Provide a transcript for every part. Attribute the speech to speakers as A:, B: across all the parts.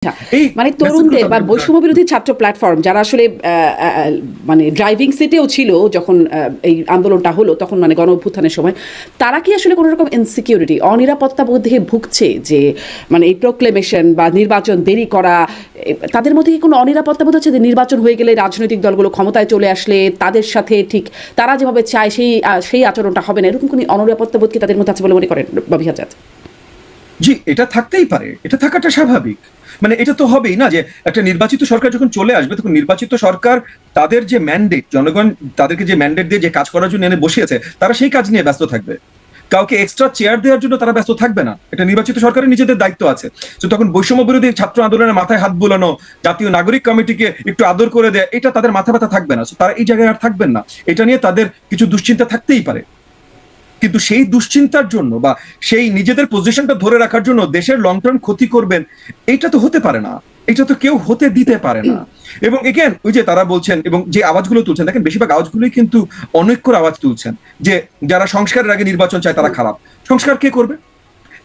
A: এই
B: মানে
A: মেসেজগুলো
B: তরুণদের বা
A: তাদের
B: বৈষম্য বিরোধী ছাত্র প্ল্যাটফর্ম যারা আসলে মানে ড্রাইভিং সিটেও ছিল যখন এই আন্দোলনটা হলো, তখন মানে গণ অভ্যুত্থানের সময়, তারা কি আসলে কোনো রকম ইনসিকিউরিটি, অনিরাপত্তা বোধে ভুগছে যে মানে এই প্রোক্লেমেশন বা নির্বাচন দেরি করা, তাদের মধ্যে কি কোনো অনিরাপত্তা বোধ হচ্ছে যে নির্বাচন হয়ে গেলে রাজনৈতিক দলগুলো ক্ষমতায় চলে আসলে তাদের সাথে ঠিক তারা যেভাবে চায় সেই আচরণটা হবে না, এরকম কোনো অনিরাপত্তা বোধ কি তাদের মধ্যে আছে বলে মনে করেন ববি হাজরাত?
A: জি, এটা থাকতেই পারে, এটা থাকাটা স্বাভাবিক। মানে এটা তো হবেই না যে একটা নির্বাচিত সরকার যখন চলে আসবে তখন নির্বাচিত সরকার তাদের যে ম্যান্ডেট, জনগণ তাদেরকে যে ম্যান্ডেট দিয়ে যে কাজ করার জন্য এনে বসিয়েছে, তারা সেই কাজ নিয়ে ব্যস্ত থাকবে। কাউকে এক্সট্রা চেয়ার দেওয়ার জন্য তারা ব্যস্ত থাকবে না। এটা নির্বাচিত সরকারের নিজেদের দায়িত্ব আছে। তো তখন বৈষম্য বিরোধী ছাত্র আন্দোলনের মাথায় হাত বোলানো, জাতীয় নাগরিক কমিটিকে একটু আদর করে দেয়া, এটা তাদের মাথা ব্যথা থাকবে না। তারা এই জায়গায় আর থাকবেন না। এটা নিয়ে তাদের কিছু দুশ্চিন্তা থাকতেই পারে, কিন্তু সেই দুশ্চিন্তার জন্য বা সেই নিজেদের পজিশনটা ধরে রাখার জন্য দেশের লং টার্ম ক্ষতি করবেন, এটা তো হতে পারে না। এটা তো কেউ হতে দিতে পারে না। এবং এগেন ওই যে তারা বলছেন এবং যে আওয়াজগুলো তুলছেন, দেখেন বেশিরভাগ আওয়াজগুলোই কিন্তু অনৈক্যর আওয়াজ তুলছেন, যে যারা সংস্কারের আগে নির্বাচন চায় তারা খারাপ। সংস্কার কে করবে?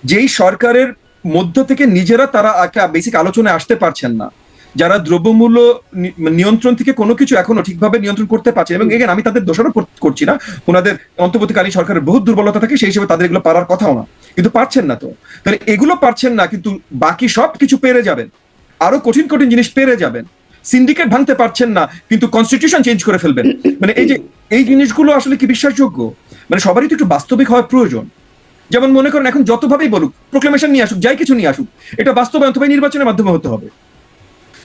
A: যেই সরকারের মধ্য থেকে নিজেরা তারা একটা বেসিক আলোচনায় আসতে পারছেন না, যারা দ্রব্যমূল্য নিয়ন্ত্রণ থেকে কোনো কিছু এখনো ঠিকভাবে নিয়ন্ত্রণ করতে পারছে, এবং এগেন আমি তাদের দোষারোপ করছি না, ওনাদের অন্তর্বর্তীকালীন সরকারের বহুত দুর্বলতা থাকে, সেই হিসেবে তাদের এগুলো পারার কথাও না, কিন্তু পারছেন না। তো তাহলে এগুলো পারছেন না, কিন্তু বাকি সব কিছু পেরে যাবেন, আরো কঠিন কঠিন জিনিস পেরে যাবেন। সিন্ডিকেট ভাঙতে পারছেন না, কিন্তু কনস্টিটিউশন চেঞ্জ করে ফেলবেন। মানে এই যে এই জিনিসগুলো আসলে কি বিশ্বাসযোগ্য? মানে সবারই তো একটু বাস্তবিক হওয়ার প্রয়োজন। যেমন মনে করেন এখন যতভাবেই বলুক, প্রোক্লেমেশন নিয়ে আসুক, যাই কিছু নিয়ে আসুক, এটা বাস্তবায়ন তো নির্বাচনের মাধ্যমে হতে হবে।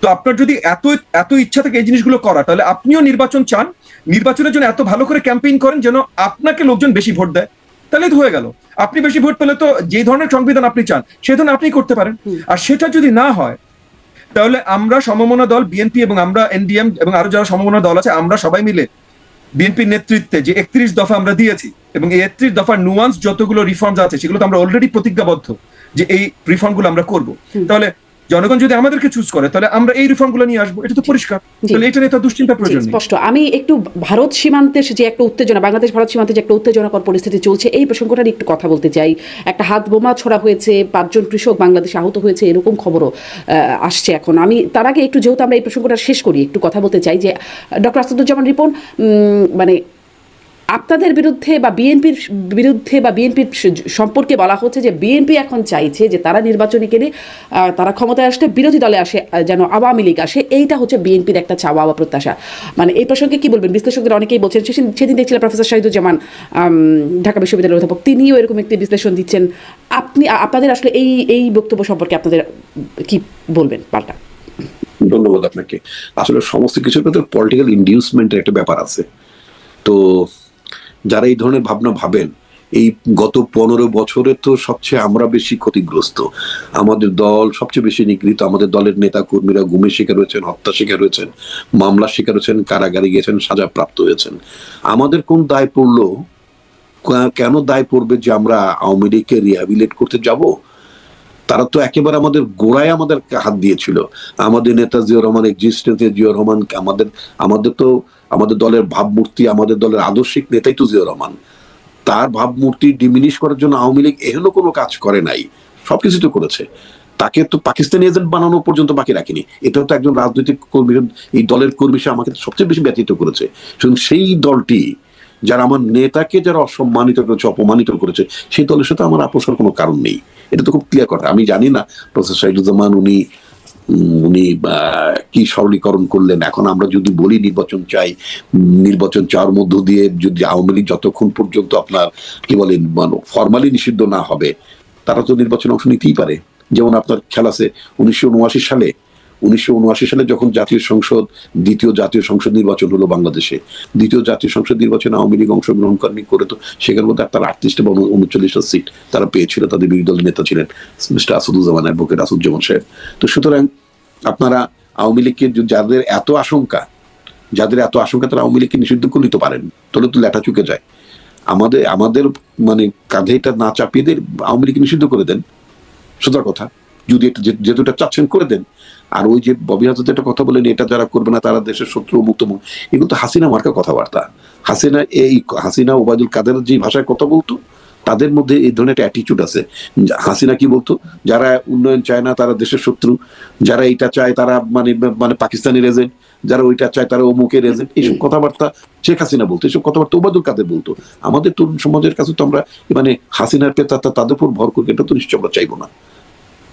A: তো আপনার যদি এত এত ইচ্ছা থাকে এই জিনিসগুলো করা, তাহলে আপনিও নির্বাচন চান, নির্বাচনের জন্য এত ভালো করে ক্যাম্পেইন করেন যেন আপনাকে লোকজন বেশি ভোট দেয়, তাহলে তো হয়ে গেল। আপনি বেশি ভোট পেলে তো যে ধরনের সংবিধান আপনি চান সেই ধরনের আপনি করতে পারেন। আর সেটা যদি না হয়, তাহলে আমরা সমমনা দল বিএনপি এবং আমরা এনডিএম এবং আরো যারা সমমনা দল আছে, আমরা সবাই মিলে বিএনপির নেতৃত্বে যে 31 দফা আমরা দিয়েছি, এবং এই 31 দফার নুয়ান্স যতগুলো রিফর্মস আছে সেগুলো তো আমরা অলরেডি প্রতিজ্ঞাবদ্ধ যে এই রিফর্মগুলো আমরা করব। তাহলে জনগণ যদি আমাদেরকে চুজ করে, তাহলে আমরা এই রিফর্মগুলো নিয়ে আসবো, এটা তো পরিষ্কার। তাহলে এটা নিয়ে তো দুশ্চিন্তা প্রয়োজন নেই।
B: স্পষ্ট। আমি একটু ভারত সীমান্তের যে একটা উত্তেজনা, বাংলাদেশ ভারত সীমান্তে যে একটা উত্তেজনাকর পরিস্থিতি চলছে, এই প্রসঙ্গটা নিয়ে একটু কথা বলতে চাই। একটা হাত বোমা ছোড়া হয়েছে, 5 জন কৃষক বাংলাদেশে আহত হয়েছে, এরকম খবরও আসছে এখন। আমি তার আগে একটু, যেহেতু আমরা এই প্রসঙ্গটা শেষ করি, একটু কথা বলতে চাই যে ডক্টর আসাদুজ্জামান রিপন, মানে আপনাদের বিরুদ্ধে বা বিএনপির বিরুদ্ধে বা বিএনপির সম্পর্কে বলা হচ্ছে যে বিএনপি এখন চাইছে যে তারা নির্বাচনে গেলে তারা ক্ষমতায় আসলে বিরোধী দলে আসে, যেন আওয়ামী লীগ আসে, এইটা হচ্ছে বিএনপির একটা চাওয়া বা প্রত্যাশা। মানে এই প্রসঙ্গে কি বলবেন? বিশ্লেষকদের অনেকেই বলছেন, সেদিন দেখছিলাম প্রফেসর শাহিদুজ্জামান ঢাকা বিশ্ববিদ্যালয়ের অধ্যাপক, তিনিও এরকম একটি বিশ্লেষণ দিচ্ছেন। আপনাদের আসলে এই বক্তব্য সম্পর্কে আপনাদের কি বলবেন পাল্টা?
C: ধন্যবাদ আপনাকে। আসলে সমস্ত কিছুর ভেতর পলিটিক্যাল ইনডিউসমেন্টের একটা ব্যাপার আছে। তো যারা এই ধরনের ভাবনা ভাবেন, এই গত 15 বছরে তো সবচেয়ে আমরা বেশি ক্ষতিগ্রস্ত, আমাদের দল সবচেয়ে বেশি নিগৃহীত, আমাদের দলের নেতা কর্মীরা গুমের শিকার হয়েছেন, হত্যা শিকার হয়েছেন, মামলার শিকার হয়েছেন, কারাগারে গিয়েছেন, সাজা প্রাপ্ত হয়েছেন। আমাদের কোন দায় পড়লো? কেন দায় পড়বে যে আমরা আওয়ামী লীগকে রিহ্যাবিলিট করতে যাব? তারা তো একেবারে আমাদের গোড়ায় আমাদের হাত দিয়েছিল। আমাদের নেতা জিয়াউর রহমান এক্সিস্টেন্সে, জিয়াউর রহমান আমাদের তো আমাদের দলের ভাবমূর্তি, আমাদের দলের আদর্শিক নেতাই তো জিয়াউর রহমান। তার ভাবমূর্তি ডিমিনিশ করার জন্য আওয়ামী লীগ এহেন কোনো কাজ করে নাই, সবকিছু তো করেছে। তাকে তো পাকিস্তানি এজেন্ট বানানো পর্যন্ত বাকি রাখিনি। এটাও তো একজন রাজনৈতিক কর্মী, এই দলের কর্মী সে আমাকে সবচেয়ে বেশি ব্যতীত করেছে। শুধু সেই দলটি যারা আমার নেতাকে যারা অসম্মানিত করেছে, অপমানিত করেছে, সেই দলের সাথে আমার আপোষের কোনো কারণ নেই। এটা তো খুব ক্লিয়ার কথা। আমি জানি না প্রফেসর শাহিদুজ্জামান উনি কি সরলীকরণ করলেন। এখন আমরা যদি বলি নির্বাচন চাই, নির্বাচন চাওয়ার মধ্য দিয়ে যদি আওয়ামী লীগ যতক্ষণ পর্যন্ত আপনার কি বলেন ফরমালি নিষিদ্ধ না হবে, তারা তো নির্বাচনে অংশ নিতেই পারে। যেমন আপনার খেয়াল আছে 1979 সালে যখন দ্বিতীয় জাতীয় সংসদ নির্বাচন হলো বাংলাদেশে, দ্বিতীয় জাতীয় সংসদ নির্বাচনে আওয়ামী লীগ অংশগ্রহণ করে, তো সেখানে মধ্যে তার 38টা বা 39টা সিট তারা পেয়েছিল। তাদের বিরোধী দলের নেতা ছিলেন মিস্টার আসাদুজ্জামান, অ্যাডভোকেট আসাদুজ্জামান সাহেব। তো সুতরাং আপনারা আওয়ামী লীগকে যাদের এত আশঙ্কা তারা আওয়ামী লীগকে নিষিদ্ধ করে নিতে পারেন, তাহলে তো লেটা চুকে যায়। আমাদের মানে কাঁধে এটা না চাপিয়ে দিয়ে আওয়ামী লীগকে নিষিদ্ধ করে দেন, সোজা কথা। যদি যেটা চাচ্ছেন করে দেন। আর ওই যে ববি হাজরাত একটা কথা বলেন, এটা যারা করবে না তারা দেশের শত্রু মুক্ত, এগুলো তো হাসিনা মার্কা কথাবার্তা। হাসিনা ওবায়দুল কাদের যে ভাষায় কথা বলতো, তাদের মধ্যে এই ধরনের একটা অ্যাটিটিউড আছে। হাসিনা কি বলতো, যারা উন্নয়ন চায় না তারা দেশের শত্রু, যারা এটা চায় তারা মানে মানে পাকিস্তানের এজেন্ট, যারা ওইটা চায় তারা অমুকের এজেন্ট, এইসব কথাবার্তা শেখ হাসিনা বলতো, এইসব কথাবার্তা ওবায়দুল কাদের বলতো। আমাদের তরুণ সমাজের কাছে তো আমরা মানে হাসিনার পেতা তাদের উপর ভর করে এটা তো নিশ্চয় আমরা চাইবো না,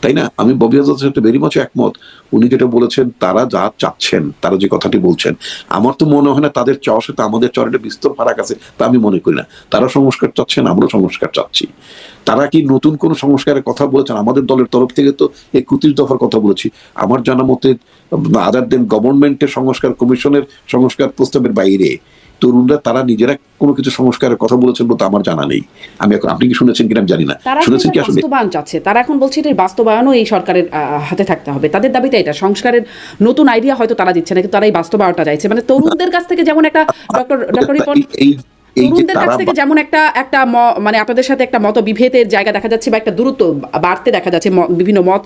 C: তাই না? আমি ববি আজাদের সাথে ভেরি মাচ একমত। উনি যেটা বলেছেন, তারা যা চাচ্ছেন, তারা যে কথাটি বলছেন, আমার তো মনে হয় না তাদের চাওয়ার সাথে আমাদের চাওয়ার একটা বিস্তর ফারাক আছে, তা আমি মনে করি না। তারা সংস্কার চাচ্ছেন, আমরাও সংস্কার চাচ্ছি। তারা কি নতুন কোন সংস্কারের কথা বলেছেন? আমাদের দলের তরফ থেকে তো 31 দফার কথা বলেছি। আমার জানা মতে আদার দেন গভর্নমেন্টের সংস্কার কমিশনের সংস্কার প্রস্তাবের বাইরে তরুণরা তারা নিজেরা কোনো কিছু সংস্কারের কথা বলেছেন বলতে আমার জানা নেই। আমি এখন, আপনি কি শুনেছেন কিনা আমি জানি না, শুনেছেন কি আসলে?
B: বাস্তবায়ন চাচ্ছে তারা, এখন বলছে এর বাস্তবায়নও এই সরকারের হাতে থাকতে হবে। তাদের দাবিটা এটা, সংস্কারের নতুন আইডিয়া হয়তো তারা দিচ্ছে না, কিন্তু তারা এই বাস্তবায়নটা চাইছে। মানে তরুণদের কাছ থেকে যেমন একটা ডক্টর রিপন, তরুণদের কাছ থেকে যেমন একটা মানে আপনাদের সাথে একটা মত বিভেদের জায়গা দেখা যাচ্ছে বা একটা দূরত্ব বাড়তে দেখা যাচ্ছে বিভিন্ন মত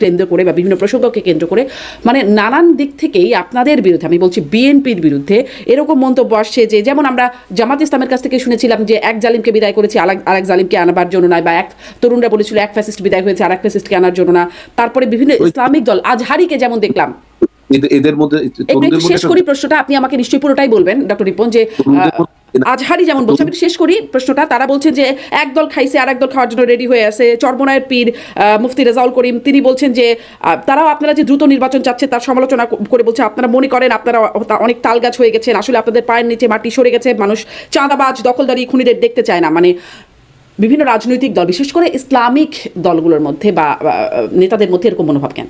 B: কেন্দ্র করে বা বিভিন্ন প্রসঙ্গকে কেন্দ্র করে, মানে নানান দিক থেকেই আপনাদের বিরুদ্ধে, আমি বলছি বিএনপির বিরুদ্ধে এরকম মন্তব্য আসছে যে, যেমন আমরা জামাত ইসলামের কাছ থেকে শুনেছিলাম যে এক জালিমকে বিদায় করেছি আরেক জালিমকে আনাবার জন্য নয়, বা এক তরুণরা বলেছিল এক ফ্যাসিস্ট বিদায় হয়েছে আরেক ফ্যাসিস্টকে আনার জন্য না। তারপরে বিভিন্ন ইসলামিক দল, আজহারিকে যেমন দেখলাম,
C: এদের মধ্যে
B: শেষ করি প্রশ্নটা, আপনি আমাকে নিশ্চয়ই পুরোটাই বলবেন ডক্টর রিপন, যে আজহারি যেমন বলছে, আমি শেষ করি প্রশ্নটা, তারা বলছেন যে একদল খাইছে আর একদল খাওয়ার জন্য রেডি হয়ে আছে। চরমনায়ের পীর মুফতি রেজাউল করিম তিনি বলছেন যে তারাও আপনারা যে দ্রুত নির্বাচন চাচ্ছে তার সমালোচনা করে বলছে আপনারা মনে করেন আপনারা অনেক তালগাছ হয়ে গেছেন, আসলে আপনাদের পায়ের নিচে মাটি সরে গেছে, মানুষ চাঁদাবাজ দখলদারি খুনিদের দেখতে চায় না। মানে বিভিন্ন রাজনৈতিক দল, বিশেষ করে ইসলামিক দলগুলোর মধ্যে বা নেতাদের মধ্যে এরকম মনোভাব কেন?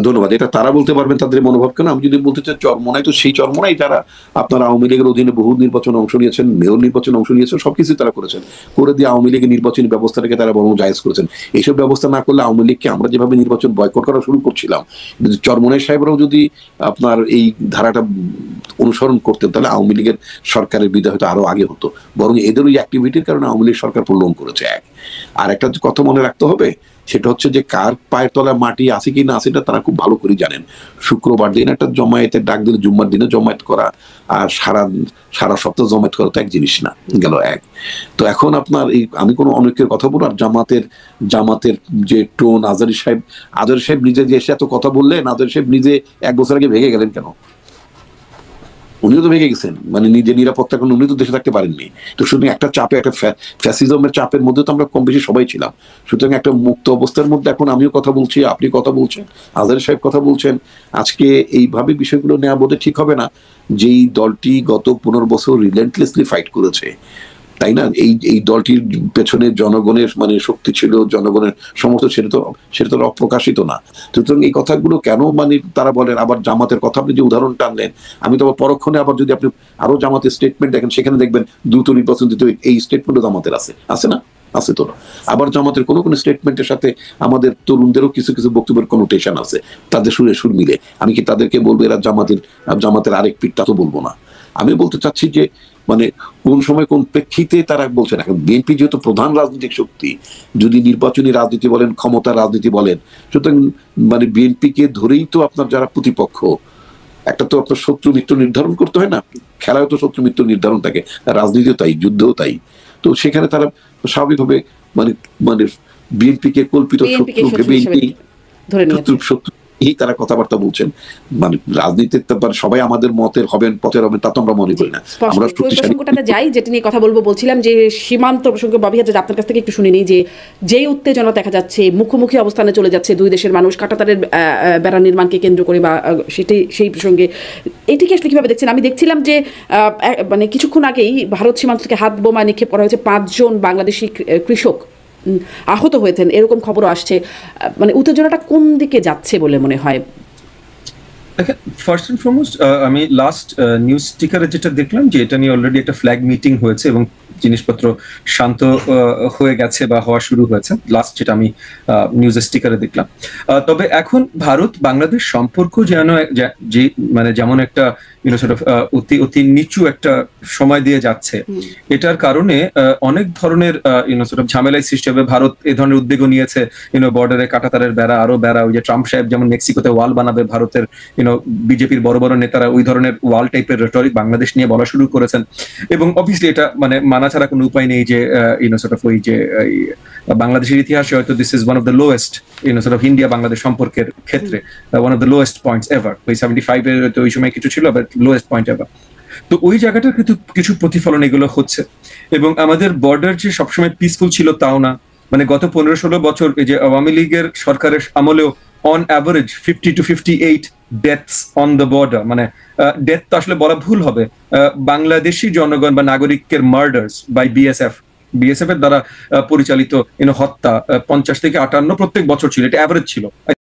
C: ধন্যবাদ। এটা তারা বলতে পারবেন তাদের মনোভাব কেন। আমি যদি বলতে চাই চরমোনাই, তো সেই চরমোনাই যারা আপনার আওয়ামী লীগের অধীনে বহু নির্বাচনে অংশ নিয়েছেন, মেয়র নির্বাচনে অংশ নিয়েছেন, সবকিছু তারা করেছেন, করে দিয়ে আওয়ামী লীগের নির্বাচনী ব্যবস্থাটাকে তারা বরং জায়েজ করেছেন। এইসব ব্যবস্থা না করলে আওয়ামী লীগকে আমরা যেভাবে নির্বাচন বয়কট করা শুরু করছিলাম, চরমোনাই সাহেবরাও যদি আপনার এই ধারাটা অনুসরণ করতেন তাহলে আওয়ামী লীগের সরকারের বিদায় হয়তো আরো আগে হতো। বরং এদের ওই অ্যাক্টিভিটির কারণে আওয়ামী লীগ সরকার প্রলং করেছে। এক আর একটা কথা মনে রাখতে হবে, সেটা হচ্ছে যে কার পায়ের তলায় মাটি আছে কি না আছে এটা তারা খুব ভালো করে জানেন। শুক্রবার দিন একটা জমায়েতের ডাক দিলে জুম্মার দিনে জমায়েত করা আর সারা সপ্তাহ জমায়েত করা তো এক জিনিস না, গেল এক। তো এখন আপনার এই, আমি কোনো অনেকের কথা বলবো, আর জামাতের যে টোন, আজারি সাহেব নিজে যে এসে এত কথা বললেন, আজারি সাহেব নিজে 1 বছর আগে ভেঙে গেলেন কেন? উনিও তো ভেঙে গেছেন, মানে নিজের নিরাপত্তা কারণে উনি তো দেশে থাকতে পারেননি। তো সুতরাং একটা চাপে, একটা ফ্যাসিজমের চাপের মধ্যে তো আমরা কম বেশি সবাই ছিলাম। সুতরাং একটা মুক্ত অবস্থার মধ্যে এখন আমিও কথা বলছি, আপনি কথা বলছেন, আজারি সাহেব কথা বলছেন। আজকে এইভাবে বিষয়গুলো নেওয়া বোধহয় ঠিক হবে না। যেই দলটি গত 15 বছর রিলেন্টলেসলি ফাইট করেছে, তাই না, এই দলটির পেছনে জনগণের মানে শক্তি ছিল, জনগণের সমর্থন, সেটা তো অপ্রকাশিত না। সুতরাং এই কথাগুলো কেন মানে তারা বলেন? আবার জামাতের কথা আপনি যে উদাহরণ টানলেন, আমি তো পরক্ষণে আবার যদি আপনি আরো জামাতের স্টেটমেন্ট দেখেন, সেখানে দেখবেন দ্রুত নির্বাচন দিতে, এই স্টেটমেন্টও জামাতের আছে না? আছে তো। আবার জামাতের কোনো স্টেটমেন্টের সাথে আমাদের তরুণদেরও কিছু বক্তব্যের কনোটেশন আছে, তাদের সুর মিলে। আমি কি তাদেরকে বলবো এরা জামাতের আরেক পিঠ? তা তো বলবো না। আমি বলতে চাচ্ছি যে মানে কোন সময় কোন প্রেক্ষিতে তারা বলছেন। এখন বিএনপি যেহেতু প্রধান রাজনৈতিক শক্তি, যদি নির্বাচনী রাজনীতি বলেন, ক্ষমতার রাজনীতি বলেন, সুতরাং মানে বিএনপিকে ধরেই তো আপনার যারা প্রতিপক্ষ, একটা তো আপনার শত্রু মিত্র নির্ধারণ করতে হয় না? খেলায় তো শত্রু মিত্র নির্ধারণ থাকে, রাজনীতিও তাই, যুদ্ধও তাই। তো সেখানে তারা স্বাভাবিকভাবে মানে বিএনপিকে কল্পিত শত্রু ভেবেই শত্রু এই তারা কথাবার্তা বলছেন। মানে রাজনীতিতে সবাই আমাদের মতের হবেন, পথের হবেন, তা তো আমরা মনে করি না। আমরা
B: প্রসঙ্গটাতে যাই, যেটা নিয়ে কথা বলছিলাম যে সীমান্ত প্রসঙ্গ। ববি হাজার, আপনার কাছ থেকে একটু শুনে নিই যে যেই উত্তেজনা দেখা যাচ্ছে, মুখোমুখি অবস্থানে চলে যাচ্ছে দুই দেশের মানুষ কাঁটাতারের বেড়া নির্মাণকে কেন্দ্র করে, বা সেই প্রসঙ্গে এটিকে আসলে কিভাবে দেখছেন? আমি দেখছিলাম যে মানে কিছুক্ষণ আগেই ভারত সীমান্ত থেকে হাত বোমা নিক্ষেপ করা হয়েছে, 5 জন বাংলাদেশি কৃষক আহত হয়েছেন, এরকম খবরও আসছে। মানে উত্তেজনাটা কোন দিকে যাচ্ছে বলে মনে হয়?
A: ফার্স্ট এন্ড ফরমোস্ট আমি লাস্ট নিউজ স্টিকারে যেটা দেখলাম যে এটা নিয়ে অলরেডি একটা ফ্ল্যাগ মিটিং হয়েছে এবং জিনিসপত্র শান্ত হয়ে গেছে বা হওয়া শুরু হয়েছে, লাস্ট যেটা আমি নিউজ স্টিকারে দেখলাম। তবে এখন ভারত বাংলাদেশ সম্পর্ক যেন মানে যেমন একটা সর্ট অফ অতি অতি নিচু একটা সময় দিয়ে যাচ্ছে, এটার কারণে অনেক ধরনের সর্ট অফ ঝামেলায় সৃষ্টি হবে। ভারত এই ধরনের উদ্যোগও নিয়েছে, বর্ডারে কাঁটাতারের বেড়া, আরো বেড়া, ওই যে ট্রাম্প সাহেব যেমন মেক্সিকোতে ওয়াল বানাবে, ভারতের বিজেপির বড় বড় নেতারা ওই ধরনের ওয়াল টাইপের রেটরিক বাংলাদেশ নিয়ে বলা শুরু করেছেন। এবং অবভিয়াসলি এটা মানে মানা ছাড়া কোনো উপায় নেই যে সর্ট অফ ওই যে বাংলাদেশের ইতিহাসে হয়তো this is one of the lowest sort of India Bangladesh সম্পর্কের ক্ষেত্রে one of the lowest points ever. ওই 75 এর ওই সময় কিছু ছিল, বাট লোয়েস্ট পয়েন্ট এভার। তো ওই জায়গাটার কিন্তু কিছু প্রতিফলন এগুলো হচ্ছে। এবং আমাদের বর্ডার যে সবসময় পিসফুল ছিল তাও না, মানে গত 15-16 বছর এই যে আওয়ামী লীগের সরকারের আমলেও on average 50 to 58 deaths on the border, মানে ডেথ তো আসলে বলা ভুল হবে, বাংলাদেশি জনগণ বা নাগরিকের মার্ডার্স বাই বিএসএফ এর দ্বারা পরিচালিত হত্যা 50 থেকে 58 প্রত্যেক বছর ছিল, এটা অ্যাভারেজ ছিল।